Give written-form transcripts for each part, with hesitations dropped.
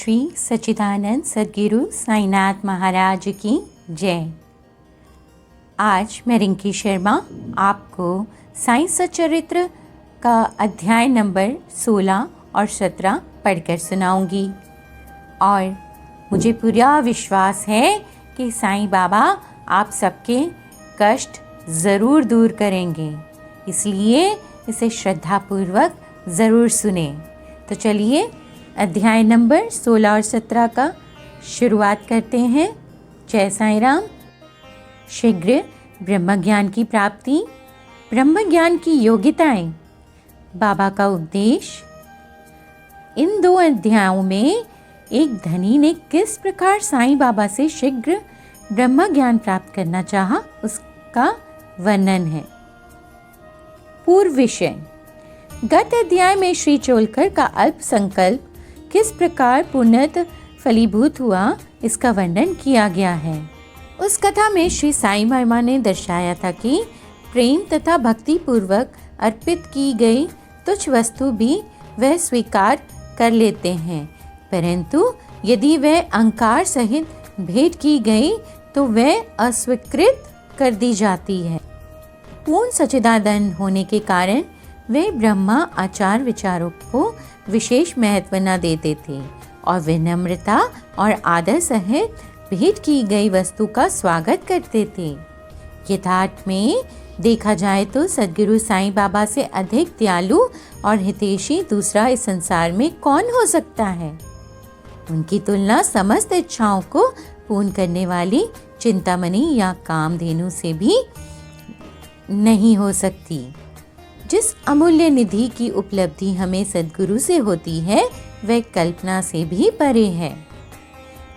श्री सच्चिदानंद सद्गुरु साईनाथ महाराज की जय। आज मैं रिंकी शर्मा आपको साईं सच्चरित्र का अध्याय नंबर 16 और 17 पढ़कर सुनाऊंगी और मुझे पूरा विश्वास है कि साईं बाबा आप सबके कष्ट ज़रूर दूर करेंगे, इसलिए इसे श्रद्धापूर्वक ज़रूर सुने। तो चलिए अध्याय नंबर 16 और 17 का शुरुआत करते हैं। जय साईं राम। शीघ्र ब्रह्मज्ञान की प्राप्ति, ब्रह्मज्ञान की योग्यताएं, बाबा का उपदेश। इन 2 अध्यायों में एक धनी ने किस प्रकार साईं बाबा से शीघ्र ब्रह्मज्ञान प्राप्त करना चाहा, उसका वर्णन है। पूर्व विषय। गत अध्याय में श्री चोलकर का अल्प संकल्प किस प्रकार पूर्णतः फलीभूत हुआ, इसका वर्णन किया गया है। उस कथा में श्री साईं बाबा ने दर्शाया था कि प्रेम तथा भक्ति पूर्वक अर्पित की गई तुच्छ वस्तु भी वह स्वीकार कर लेते हैं, परंतु यदि वह अहंकार सहित भेंट की गई तो वह अस्वीकृत कर दी जाती है। पूर्ण सच्चिदानंद होने के कारण वे ब्रह्मा आचार विचारों को विशेष महत्व न देते थे और विनम्रता और आदर सहित भेंट की गई वस्तु का स्वागत करते थे। यथार्थ में देखा जाए तो सद्गुरु साईं बाबा से अधिक दयालु और हितैषी दूसरा इस संसार में कौन हो सकता है। उनकी तुलना समस्त इच्छाओं को पूर्ण करने वाली चिंतामणि या कामधेनु से भी नहीं हो सकती। जिस अमूल्य निधि की उपलब्धि हमें सद्गुरु से होती है वह कल्पना से भी परे है।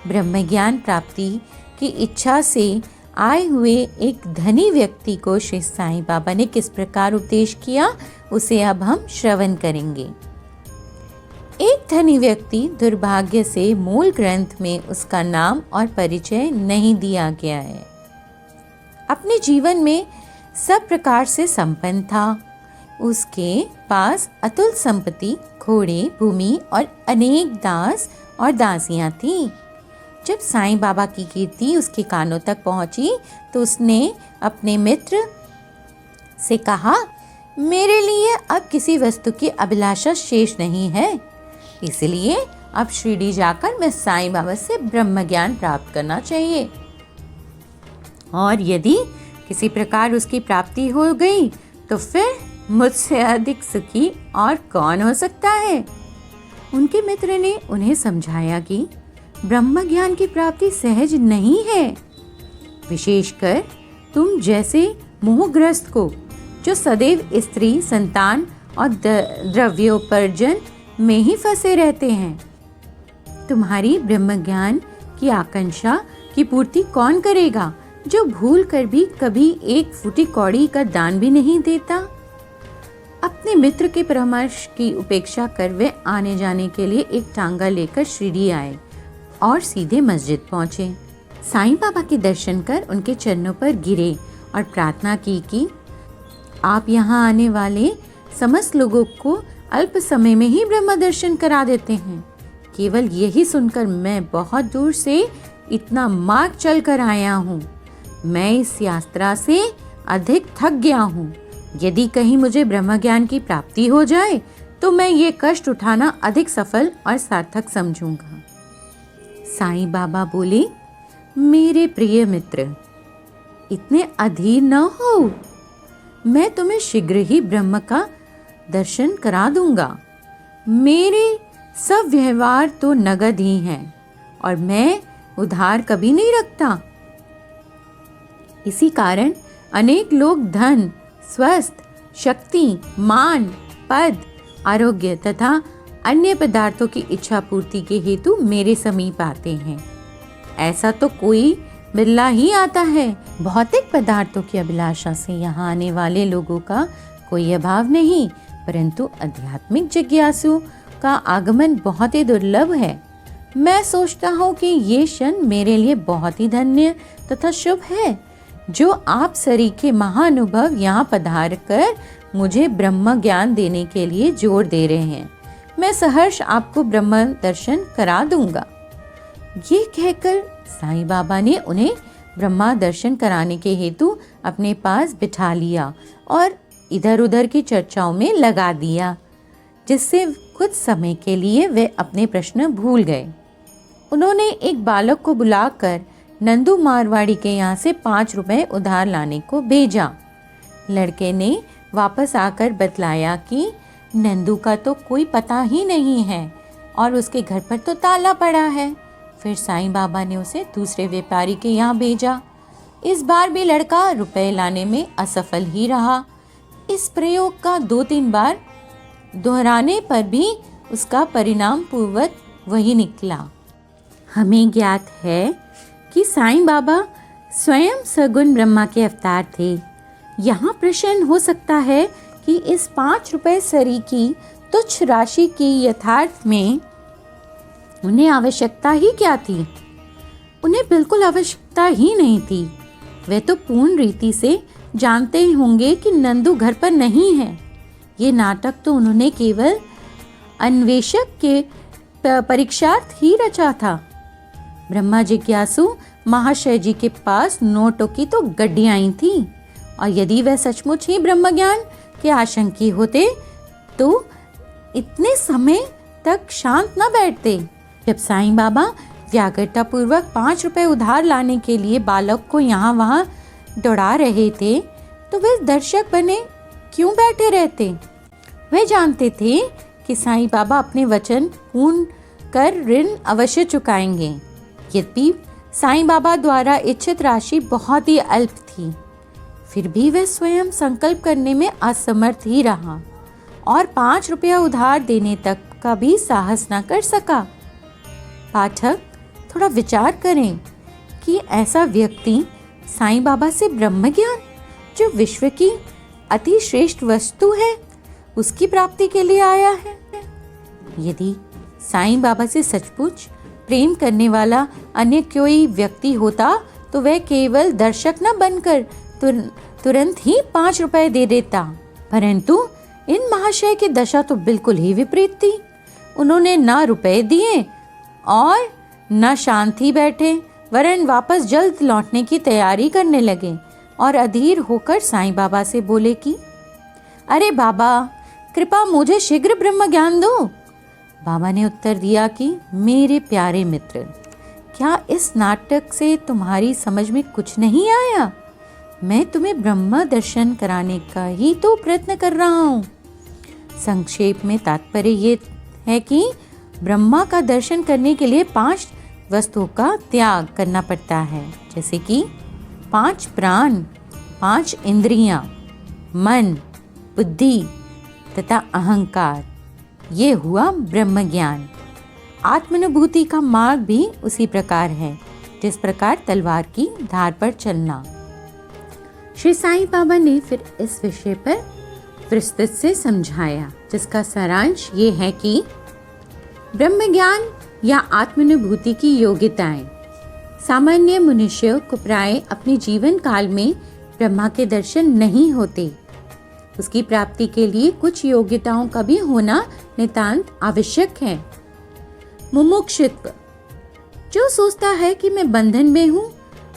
ब्रह्मज्ञान प्राप्ति की इच्छा से आए हुए एक धनी व्यक्ति को श्री साईं बाबा ने किस प्रकार उपदेश किया, उसे अब हम श्रवण करेंगे। एक धनी व्यक्ति, दुर्भाग्य से मूल ग्रंथ में उसका नाम और परिचय नहीं दिया गया है, अपने जीवन में सब प्रकार से संपन्न था। उसके पास अतुल संपत्ति, घोड़े, भूमि और अनेक दास और दासियां थीं। जब साईं बाबा की कीर्ति उसके कानों तक पहुंची तो उसने अपने मित्र से कहा, मेरे लिए अब किसी वस्तु की अभिलाषा शेष नहीं है, इसलिए अब शिरडी जाकर मैं साईं बाबा से ब्रह्म ज्ञान प्राप्त करना चाहिए, और यदि किसी प्रकार उसकी प्राप्ति हो गई तो फिर मुझसे अधिक सुखी और कौन हो सकता है। उनके मित्र ने उन्हें समझाया कि ब्रह्म ज्ञान की प्राप्ति सहज नहीं है, विशेषकर तुम जैसे मोहग्रस्त को जो सदैव स्त्री, संतान और द्रव्योपार्जन में ही फंसे रहते हैं। तुम्हारी ब्रह्म ज्ञान की आकांक्षा की पूर्ति कौन करेगा, जो भूल कर भी कभी एक फूटी कौड़ी का दान भी नहीं देता। अपने मित्र के परामर्श की उपेक्षा कर वे आने जाने के लिए एक टांगा लेकर शिरडी आए और सीधे मस्जिद पहुंचे। साईं बाबा के दर्शन कर उनके चरणों पर गिरे और प्रार्थना की कि आप यहाँ आने वाले समस्त लोगों को अल्प समय में ही ब्रह्म दर्शन करा देते हैं। केवल यही सुनकर मैं बहुत दूर से इतना मार्ग चल कर आया हूँ। मैं इस यात्रा से अधिक थक गया हूँ। यदि कहीं मुझे ब्रह्म ज्ञान की प्राप्ति हो जाए तो मैं ये कष्ट उठाना अधिक सफल और सार्थक समझूंगा। साईं बाबा बोले, मेरे प्रिय मित्र, इतने अधीर न हो, मैं तुम्हें शीघ्र ही ब्रह्म का दर्शन करा दूंगा। मेरे सब व्यवहार तो नगद ही हैं और मैं उधार कभी नहीं रखता। इसी कारण अनेक लोग धन, स्वस्थ, शक्ति, मान, पद, आरोग्य तथा अन्य पदार्थों की इच्छा पूर्ति के हेतु मेरे समीप आते हैं। ऐसा तो कोई बिरला ही आता है। भौतिक पदार्थों की अभिलाषा से यहाँ आने वाले लोगों का कोई अभाव नहीं, परंतु आध्यात्मिक जिज्ञासु का आगमन बहुत ही दुर्लभ है। मैं सोचता हूँ कि ये क्षण मेरे लिए बहुत ही धन्य तथा शुभ है, जो आप सरीखे महानुभव यहाँ पधार कर मुझे ब्रह्म ज्ञान देने के लिए जोर दे रहे हैं। मैं सहर्ष आपको ब्रह्म दर्शन करा दूंगा। ये कहकर साईं बाबा ने उन्हें ब्रह्मा दर्शन कराने के हेतु अपने पास बिठा लिया और इधर उधर की चर्चाओं में लगा दिया, जिससे कुछ समय के लिए वे अपने प्रश्न भूल गए। उन्होंने एक बालक को बुलाकर नंदू मारवाड़ी के यहाँ से 5 रुपए उधार लाने को भेजा। लड़के ने वापस आकर बतलाया कि नंदू का तो कोई पता ही नहीं है और उसके घर पर तो ताला पड़ा है। फिर साईं बाबा ने उसे दूसरे व्यापारी के यहाँ भेजा। इस बार भी लड़का रुपए लाने में असफल ही रहा। इस प्रयोग का 2-3 बार दोहराने पर भी उसका परिणाम पूर्वक वही निकला। हमें ज्ञात है कि साईं बाबा स्वयं सगुण ब्रह्मा के अवतार थे। यहाँ प्रश्न हो सकता है कि इस 5 रुपए सरी की तुच्छ राशि की यथार्थ में उन्हें आवश्यकता ही क्या थी? उन्हें बिल्कुल आवश्यकता ही नहीं थी। वे तो पूर्ण रीति से जानते होंगे कि नंदू घर पर नहीं है। ये नाटक तो उन्होंने केवल अन्वेषक के परीक्षार्थ ही रचा था। ब्रह्मा जिज्ञासु महाशय जी के पास नोटों की तो गड्डियां आई थी, और यदि वह सचमुच ही ब्रह्म ज्ञान के आशंकी होते तो इतने समय तक शांत न बैठते। जब साईं बाबा व्याग्रता पूर्वक 5 रुपए उधार लाने के लिए बालक को यहाँ वहाँ दौड़ा रहे थे, तो वे दर्शक बने क्यों बैठे रहते? वे जानते थे कि साईं बाबा अपने वचन पूर्ण कर ऋण अवश्य चुकाएंगे। यद्यपि साईं बाबा द्वारा इच्छित राशि बहुत ही अल्प थी, फिर भी वह स्वयं संकल्प करने में असमर्थ ही रहा और 5 रुपया उधार देने तक का भी साहस न कर सका। पाठक थोड़ा विचार करें कि ऐसा व्यक्ति साईं बाबा से ब्रह्म ज्ञान, जो विश्व की अति श्रेष्ठ वस्तु है, उसकी प्राप्ति के लिए आया है। यदि साईं बाबा से सचमुच प्रेम करने वाला अन्य कोई व्यक्ति होता तो वह केवल दर्शक न बनकर तुरंत ही 5 रुपए दे देता, परंतु इन महाशय की दशा तो बिल्कुल ही विपरीत थी। उन्होंने न रुपए दिए और न शांत ही बैठे, वरन वापस जल्द लौटने की तैयारी करने लगे और अधीर होकर साईं बाबा से बोले कि अरे बाबा, कृपा मुझे शीघ्र ब्रह्म ज्ञान दो। बाबा ने उत्तर दिया कि मेरे प्यारे मित्र, क्या इस नाटक से तुम्हारी समझ में कुछ नहीं आया? मैं तुम्हें ब्रह्म दर्शन कराने का ही तो प्रयत्न कर रहा हूँ। संक्षेप में तात्पर्य ये है कि ब्रह्मा का दर्शन करने के लिए 5 वस्तुओं का त्याग करना पड़ता है, जैसे कि 5 प्राण, 5 इंद्रियां, मन, बुद्धि तथा अहंकार। ये हुआ ब्रह्म ज्ञान। आत्मानुभूति का मार्ग भी उसी प्रकार है, जिस प्रकार तलवार की धार पर चलना। श्री साईं बाबा ने फिर इस विषय पर विस्तृत से समझाया, जिसका सारांश ये है कि ब्रह्म ज्ञान या आत्मानुभूति की योग्यताएं सामान्य मनुष्य को प्राय अपने जीवन काल में ब्रह्मा के दर्शन नहीं होते। उसकी प्राप्ति के लिए कुछ योग्यताओं का भी होना नितांत आवश्यक है। मुमुक्षुत्व, जो सोचता है कि मैं बंधन में हूँ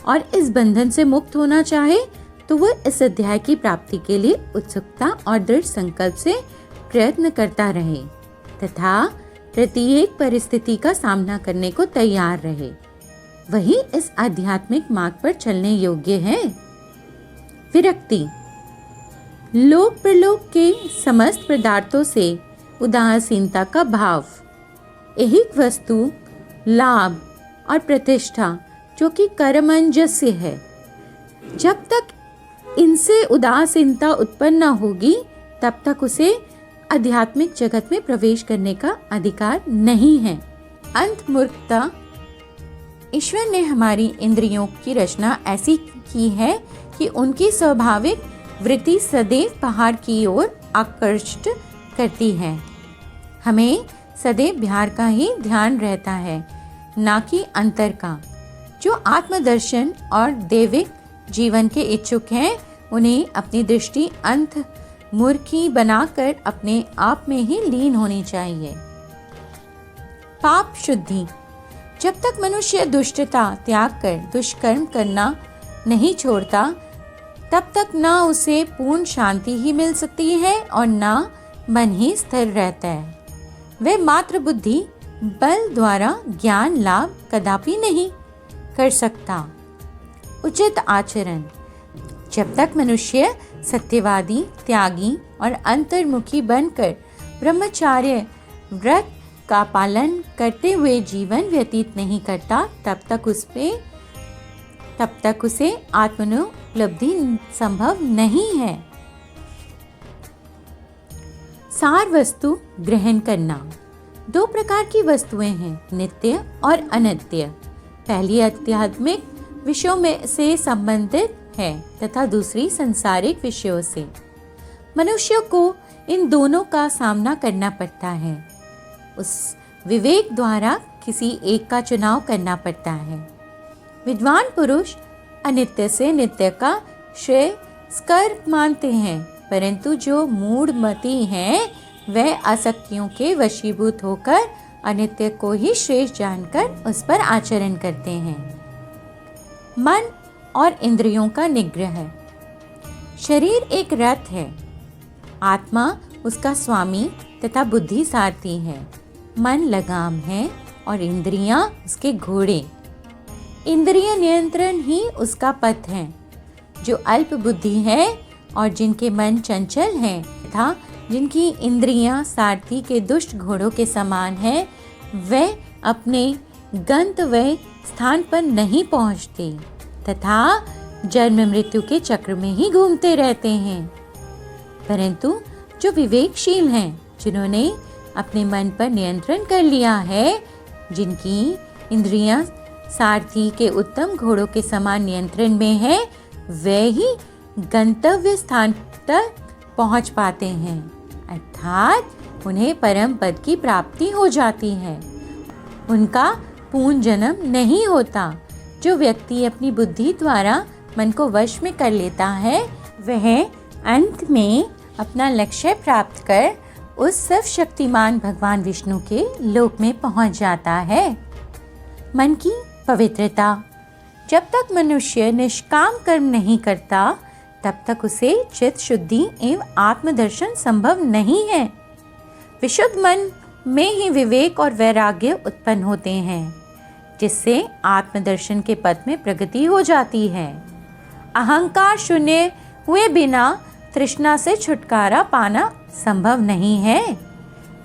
और इस बंधन से मुक्त होना चाहे, तो वह इस अध्याय की प्राप्ति के लिए उत्सुकता और दृढ़ संकल्प से प्रयत्न करता रहे तथा प्रत्येक परिस्थिति का सामना करने को तैयार रहे। वही इस आध्यात्मिक मार्ग पर चलने योग्य है। विरक्ति, लोक प्रलोक के समस्त पदार्थों से उदासीनता का भाव, ऐहिक वस्तु, लाभ और प्रतिष्ठा जो कि कर्मंजस्य है, जब तक इनसे उदासीनता उत्पन्न न होगी तब तक उसे आध्यात्मिक जगत में प्रवेश करने का अधिकार नहीं है। अंतर्मुखता, ईश्वर ने हमारी इंद्रियों की रचना ऐसी की है कि उनकी स्वाभाविक वृत्ति सदैव बाहर की ओर आकर्षित करती है। हमें सदैव बाहर का ही ध्यान रहता है, ना कि अंतर का। जो आत्मदर्शन और दैविक जीवन के इच्छुक हैं, उन्हें अपनी दृष्टि अंतर्मुखी बनाकर अपने आप में ही लीन होनी चाहिए। पाप शुद्धि। जब तक मनुष्य दुष्टता त्याग कर दुष्कर्म करना नहीं छोड़ता, तब तक ना उसे पूर्ण शांति ही मिल सकती है और ना मन ही स्थिर रहता है। वह मात्र बुद्धि बल द्वारा ज्ञान लाभ कदापि नहीं कर सकता। उचित आचरण। जब तक मनुष्य सत्यवादी, त्यागी और अंतर्मुखी बनकर ब्रह्मचार्य व्रत का पालन करते हुए जीवन व्यतीत नहीं करता, तब तक उसे आत्मानुपलब्धि संभव नहीं है। सार वस्तु ग्रहण करना। दो प्रकार की वस्तुएं हैं, नित्य और अनित्य। पहली आध्यात्मिक विषयों में से संबंधित है तथा दूसरी सांसारिक विषयों से। मनुष्य को इन दोनों का सामना करना पड़ता है। उस विवेक द्वारा किसी एक का चुनाव करना पड़ता है। विद्वान पुरुष अनित्य से नित्य का श्रेयस्कर मानते हैं, परंतु जो मूढ़मती हैं वह आसक्तियों के वशीभूत होकर अनित्य को ही श्रेष्ठ जानकर उस पर आचरण करते हैं। मन और इंद्रियों का निग्रह। शरीर एक रथ है, आत्मा उसका स्वामी तथा बुद्धि सारथी है। मन लगाम है और इंद्रियां उसके घोड़े। इंद्रिय नियंत्रण ही उसका पथ है। जो अल्प बुद्धि है और जिनके मन चंचल हैं तथा जिनकी इंद्रियां सारथी के दुष्ट घोड़ों के समान है, वे अपने गंतव्य स्थान पर नहीं पहुंचते तथा जन्म मृत्यु के चक्र में ही घूमते रहते हैं। परंतु जो विवेकशील हैं, जिन्होंने अपने मन पर नियंत्रण कर लिया है, जिनकी इंद्रियां सारथी के उत्तम घोड़ों के समान नियंत्रण में है, वे ही गंतव्य स्थान तक पहुंच पाते हैं, अर्थात उन्हें परम पद की प्राप्ति हो जाती है। उनका पूर्ण जन्म नहीं होता। जो व्यक्ति अपनी बुद्धि द्वारा मन को वश में कर लेता है, वह अंत में अपना लक्ष्य प्राप्त कर उस सर्वशक्तिमान भगवान विष्णु के लोक में पहुंच जाता है। मन की पवित्रता। जब तक मनुष्य निष्काम कर्म नहीं करता, तब तक उसे चित्त शुद्धि एवं आत्मदर्शन संभव नहीं है। विशुद्ध मन में ही विवेक और वैराग्य उत्पन्न होते हैं, जिससे आत्मदर्शन के पथ में प्रगति हो जाती है। अहंकार शून्य हुए बिना तृष्णा से छुटकारा पाना संभव नहीं है।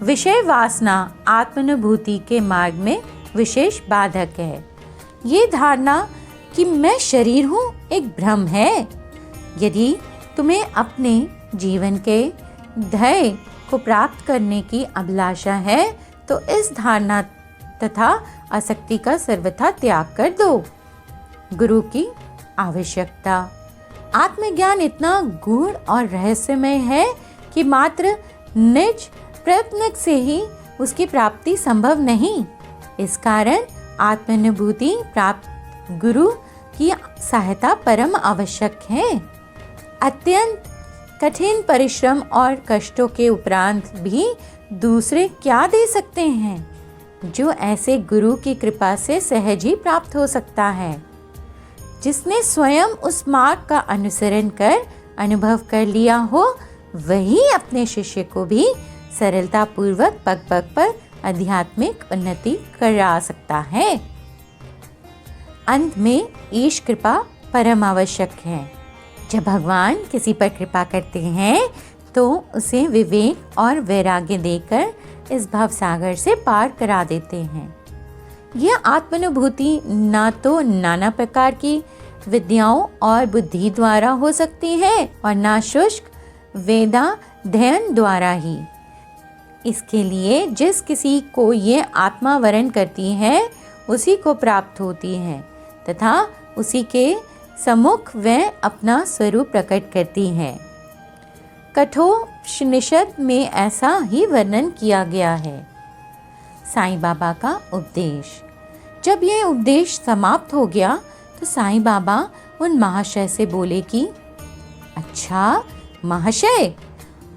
विषय वासना आत्मानुभूति के मार्ग में विशेष बाधक है। ये धारणा कि मैं शरीर हूँ एक भ्रम है। यदि तुम्हें अपने जीवन के ध्येय को प्राप्त करने की अभिलाषा है, तो इस धारणा तथा आसक्ति का सर्वथा त्याग कर दो। गुरु की आवश्यकता। आत्मज्ञान इतना गूढ़ और रहस्यमय है कि मात्र निज प्रयत्न से ही उसकी प्राप्ति संभव नहीं। इस कारण आत्मानुभूति प्राप्त गुरु की सहायता परम आवश्यक है। अत्यंत कठिन परिश्रम और कष्टों के उपरांत भी दूसरे क्या दे सकते हैं, जो ऐसे गुरु की कृपा से सहज ही प्राप्त हो सकता है। जिसने स्वयं उस मार्ग का अनुसरण कर अनुभव कर लिया हो, वही अपने शिष्य को भी सरलता पूर्वक पग पग पर आध्यात्मिक उन्नति करा सकता है। अंत में ईश कृपा परम आवश्यक है। जब भगवान किसी पर कृपा करते हैं, तो उसे विवेक और वैराग्य देकर इस भवसागर से पार करा देते हैं। यह आत्मानुभूति ना तो नाना प्रकार की विद्याओं और बुद्धि द्वारा हो सकती है और ना शुष्क वेदाध्ययन द्वारा ही। इसके लिए जिस किसी को ये आत्मा वरण करती है, उसी को प्राप्त होती है तथा उसी के सम्मुख वह अपना स्वरूप प्रकट करती है। कठोपनिषद में ऐसा ही वर्णन किया गया है। साईं बाबा का उपदेश। जब यह उपदेश समाप्त हो गया, तो साईं बाबा उन महाशय से बोले कि अच्छा महाशय,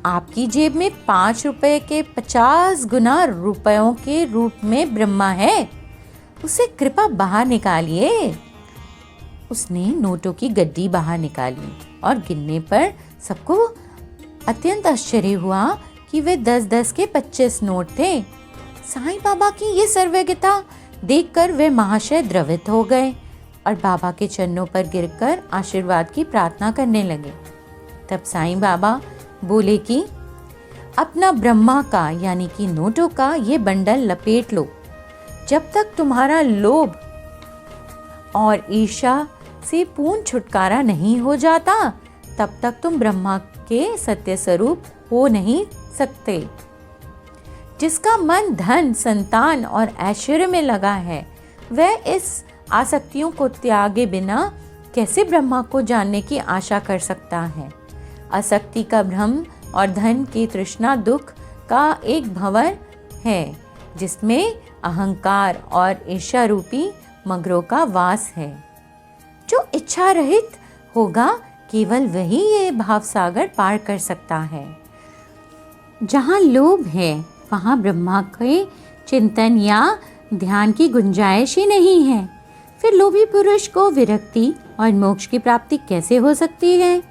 आपकी जेब में 5 रुपए के 50 गुना रुपयों के रूप में ब्रह्मा है, उसे कृपा बाहर निकालिए। उसने नोटों की गड्डी बाहर निकाली और गिनने पर सबको अत्यंत आश्चर्य हुआ कि वे 10-10 के 25 नोट थे। साईं बाबा की ये सर्वज्ञता देखकर वे महाशय द्रवित हो गए और बाबा के चरणों पर गिरकर आशीर्वाद की प्रार्थना करने लगे। तब साईं बाबा बोले कि अपना ब्रह्मा का यानी कि नोटों का ये बंडल लपेट लो। जब तक तुम्हारा लोभ और ईर्ष्या से पूर्ण छुटकारा नहीं हो जाता, तब तक तुम ब्रह्मा के सत्य स्वरूप हो नहीं सकते। जिसका मन धन, संतान और ऐश्वर्य में लगा है, वह इस आसक्तियों को त्यागे बिना कैसे ब्रह्मा को जानने की आशा कर सकता है। आसक्ति का भ्रम और धन की तृष्णा दुख का एक भंवर है, जिसमें अहंकार और ईर्ष्या रूपी मगरों का वास है। जो इच्छा रहित होगा, केवल वही ये भाव सागर पार कर सकता है। जहाँ लोभ है, वहाँ ब्रह्मा के चिंतन या ध्यान की गुंजाइश ही नहीं है। फिर लोभी पुरुष को विरक्ति और मोक्ष की प्राप्ति कैसे हो सकती है?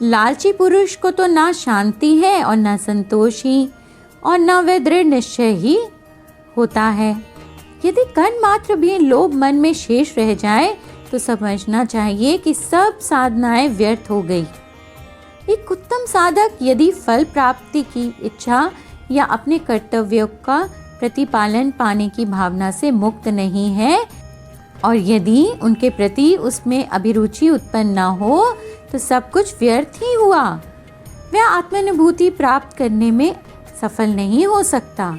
लालची पुरुष को तो ना शांति है और ना संतोष ही, और ना वह दृढ़ निश्चय ही होता है। यदि कण मात्र भी लोभ मन में शेष रह जाए तो समझना चाहिए कि सब साधनाएं व्यर्थ हो गई। एक उत्तम साधक यदि फल प्राप्ति की इच्छा या अपने कर्तव्यों का प्रतिपालन पाने की भावना से मुक्त नहीं है, और यदि उनके प्रति उसमें अभिरुचि उत्पन्न न हो, तो सब कुछ व्यर्थ ही हुआ। वह आत्मानुभूति प्राप्त करने में सफल नहीं हो सकता।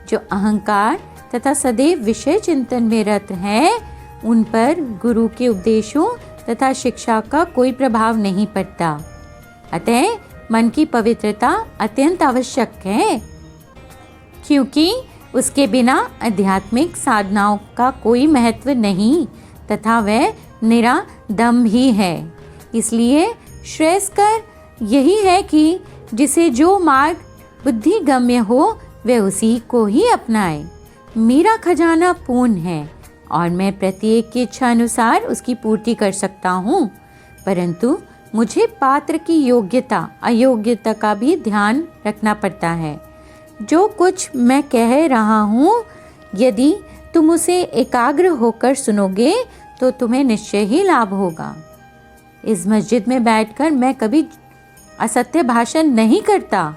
जो अहंकार तथा सदैव विषय चिंतन में रत है, उन पर गुरु के उपदेशों तथा शिक्षा का कोई प्रभाव नहीं पड़ता। अतः मन की पवित्रता अत्यंत आवश्यक है, क्योंकि उसके बिना आध्यात्मिक साधनाओं का कोई महत्व नहीं तथा वह निरा दम ही है। इसलिए श्रेयस्कर यही है कि जिसे जो मार्ग बुद्धिगम्य हो, वह उसी को ही अपनाए। मेरा खजाना पूर्ण है और मैं प्रत्येक की इच्छा अनुसार उसकी पूर्ति कर सकता हूँ, परंतु मुझे पात्र की योग्यता अयोग्यता का भी ध्यान रखना पड़ता है। जो कुछ मैं कह रहा हूँ, यदि तुम उसे एकाग्र होकर सुनोगे तो तुम्हें निश्चय ही लाभ होगा। इस मस्जिद में बैठकर मैं कभी असत्य भाषण नहीं करता।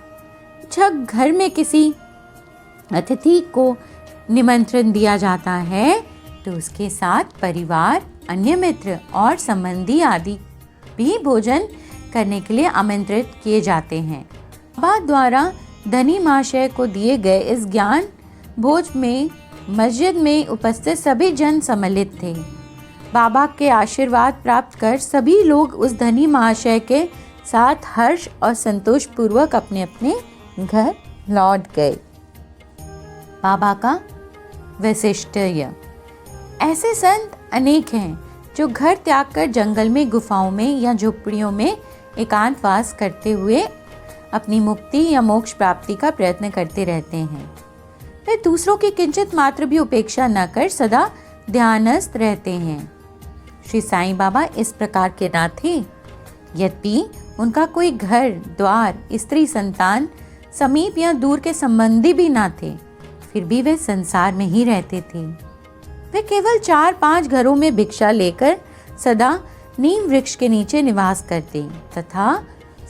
जब घर में किसी अतिथि को निमंत्रण दिया जाता है, तो उसके साथ परिवार, अन्य मित्र और संबंधी आदि भी भोजन करने के लिए आमंत्रित किए जाते हैं। बाबा द्वारा धनी महाशय को दिए गए इस ज्ञान भोज में मस्जिद में उपस्थित सभी जन सम्मिलित थे। बाबा के आशीर्वाद प्राप्त कर सभी लोग उस धनी महाशय के साथ हर्ष और संतोष पूर्वक अपने अपने घर लौट गए। बाबा का वैशिष्ट्य। ऐसे संत अनेक हैं जो घर त्याग कर जंगल में, गुफाओं में या झोपड़ियों में एकांतवास करते हुए अपनी मुक्ति या मोक्ष प्राप्ति का प्रयत्न करते रहते हैं। वे दूसरों की किंचित मात्र भी उपेक्षा न कर सदा ध्यानस्थ रहते हैं। श्री साईं बाबा इस प्रकार के न थे। यद्यपि उनका कोई घर द्वार, स्त्री, संतान, समीप या दूर के संबंधी भी न थे, फिर भी वे संसार में ही रहते थे। वे केवल 4-5 घरों में भिक्षा लेकर सदा नीम वृक्ष के नीचे निवास करते तथा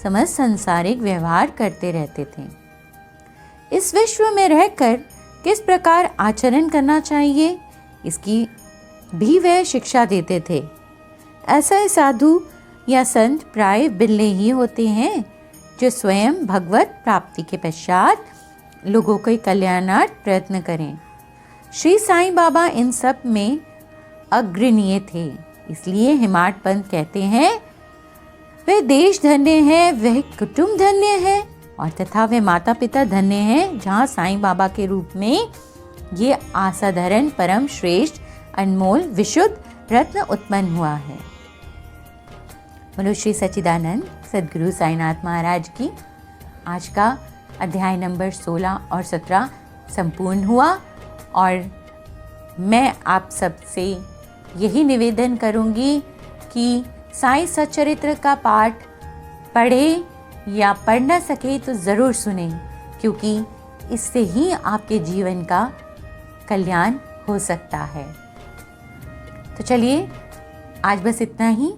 समस्त सांसारिक व्यवहार करते रहते थे। इस विश्व में रहकर किस प्रकार आचरण करना चाहिए, इसकी भी वे शिक्षा देते थे। ऐसा साधु या संत प्राय बिल्ले ही होते हैं जो स्वयं भगवत प्राप्ति के पश्चात लोगों के कल्याणार्थ प्रयत्न करें। श्री साईं बाबा इन सब में अग्रणीय थे। इसलिए हिमाट पंत कहते हैं, वह देश धन्य है, वह कुटुंब धन्य है और तथा वह माता पिता धन्य है, जहाँ साईं बाबा के रूप में ये असाधारण परम श्रेष्ठ अनमोल विशुद्ध रत्न उत्पन्न हुआ है। बोलो श्री सच्चिदानंद सद्गुरु साईनाथ महाराज की आज का अध्याय नंबर 16 और 17 संपूर्ण हुआ और मैं आप सबसे यही निवेदन करूंगी कि साईं सच्चरित्र का पाठ पढ़े या पढ़ न सके तो ज़रूर सुने, क्योंकि इससे ही आपके जीवन का कल्याण हो सकता है। तो चलिए आज बस इतना ही।